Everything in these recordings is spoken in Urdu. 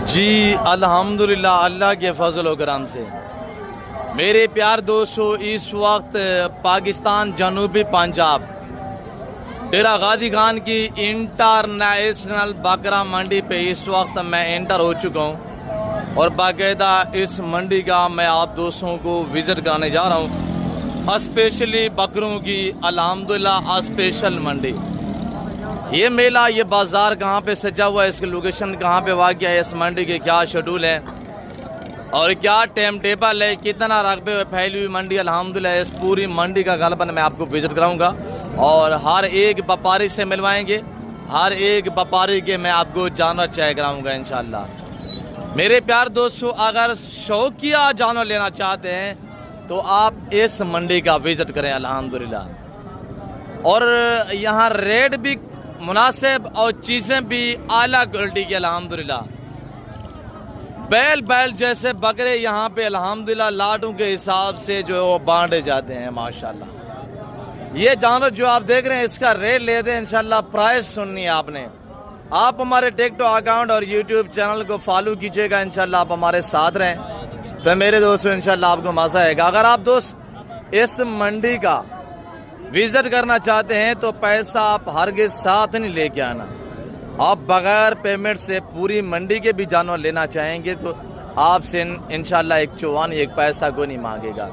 جی الحمدللہ اللہ کے فضل و کرم سے میرے پیار دوستو، اس وقت پاکستان جنوبی پنجاب ڈیرہ غازی خان کی انٹرنیشنل بکرا منڈی پہ اس وقت میں انٹر ہو چکا ہوں اور باقاعدہ اس منڈی کا میں آپ دوستوں کو وزٹ کرانے جا رہا ہوں، اسپیشلی بکروں کی الحمدللہ اسپیشل منڈی۔ یہ میلہ، یہ بازار کہاں پہ سجا ہوا ہے، اس کی لوکیشن کہاں پہ واقع ہے، اس منڈی کے کیا شیڈول ہے اور کیا ٹائم ٹیبل ہے، کتنا رقبے ہوئے پھیلی ہوئی منڈی، الحمدللہ اس پوری منڈی کا غالباً میں آپ کو وزٹ کراؤں گا اور ہر ایک وپاری سے ملوائیں گے، ہر ایک وپاری کے میں آپ کو جانور چیک کراؤں گا انشاءاللہ۔ میرے پیار دوستو، اگر شوقیہ جانور لینا چاہتے ہیں تو آپ اس منڈی کا وزٹ کریں الحمدللہ، اور یہاں ریٹ بھی مناسب اور چیزیں بھی اعلیٰ کوالٹی کی الحمدللہ۔ بیل جیسے بکرے یہاں پہ الحمدللہ لاٹوں کے حساب سے جو بانٹے جاتے ہیں ماشاءاللہ۔ یہ جانور جو آپ دیکھ رہے ہیں اس کا ریٹ لیتے ہیں انشاءاللہ، پرائس سننی ہے آپ نے۔ آپ ہمارے ٹک ٹاک اکاؤنٹ اور یوٹیوب چینل کو فالو کیجئے گا انشاءاللہ، آپ ہمارے ساتھ رہیں تو میرے دوستو انشاءاللہ آپ کو مزہ آئے گا۔ اگر آپ دوست اس منڈی کا وزٹ کرنا چاہتے ہیں تو پیسہ آپ ہرگز ساتھ نہیں لے کے آنا، آپ بغیر پیمنٹ سے پوری منڈی کے بھی جانور لینا چاہیں گے تو آپ سے انشاءاللہ ایک چوان ایک پیسہ کو نہیں مانگے گا،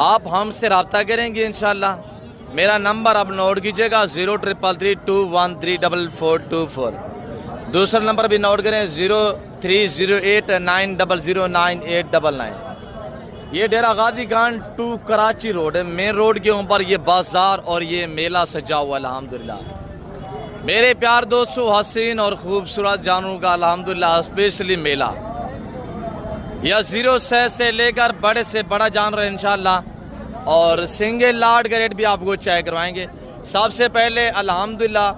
آپ ہم سے رابطہ کریں گے انشاءاللہ۔ میرا نمبر آپ نوٹ کیجئے گا 0333213424، دوسرا نمبر بھی نوٹ کریں 0308900989۔ یہ ڈیرہ غازی خان ٹو کراچی روڈ ہے، مین روڈ کے اوپر یہ بازار اور یہ میلہ سجا ہوا الحمدللہ۔ میرے پیار دوستو، حسین اور خوبصورت جانوروں کا الحمدللہ اسپیشلی میلہ، یہ 0 سے لے کر بڑے سے بڑا جانور انشاءاللہ، اور سنگل لاٹ کا ریٹ بھی آپ کو چیک کروائیں گے۔ سب سے پہلے الحمدللہ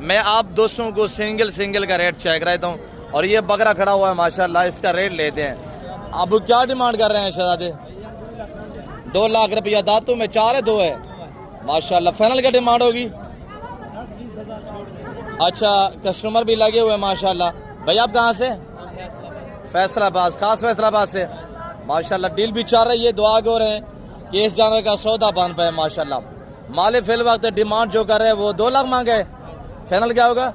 میں آپ دوستوں کو سنگل کا ریٹ چیک کراتا ہوں، اور یہ بکرا کھڑا ہوا ہے ماشاءاللہ، اس کا ریٹ لیتے ہیں۔ اب کیا ڈیمانڈ کر رہے ہیں شہزادے؟ 2 لاکھ روپیہ، دانتوں میں 4 ہے 2 ہے ماشاءاللہ۔ فائنل کا ڈیمانڈ ہوگی؟ اچھا، کسٹمر بھی لگے ہوئے ماشاءاللہ۔ بھائی آپ کہاں سے؟ فیصل آباد، خاص فیصل آباد سے ماشاءاللہ۔ ڈیل بھی چل رہی ہے، دعا گو رہے ہیں کہ اس جانور کا سودا بن پائے ماشاءاللہ۔ مالک فی الوقت ڈیمانڈ جو کر رہے ہیں وہ 2 لاکھ مانگے، فائنل کیا ہوگا؟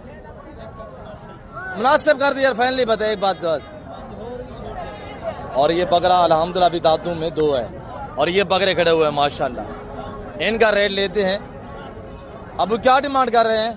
مناسب کر دیا، فائنلی بتائے ایک بات کا۔ اور یہ بکرا الحمدللہ بھی دانتوں میں 2 ہے، اور یہ بکرے کھڑے ہوئے ہیں ماشاءاللہ، ان کا ریٹ لیتے ہیں۔ اب کیا ڈیمانڈ کر رہے ہیں؟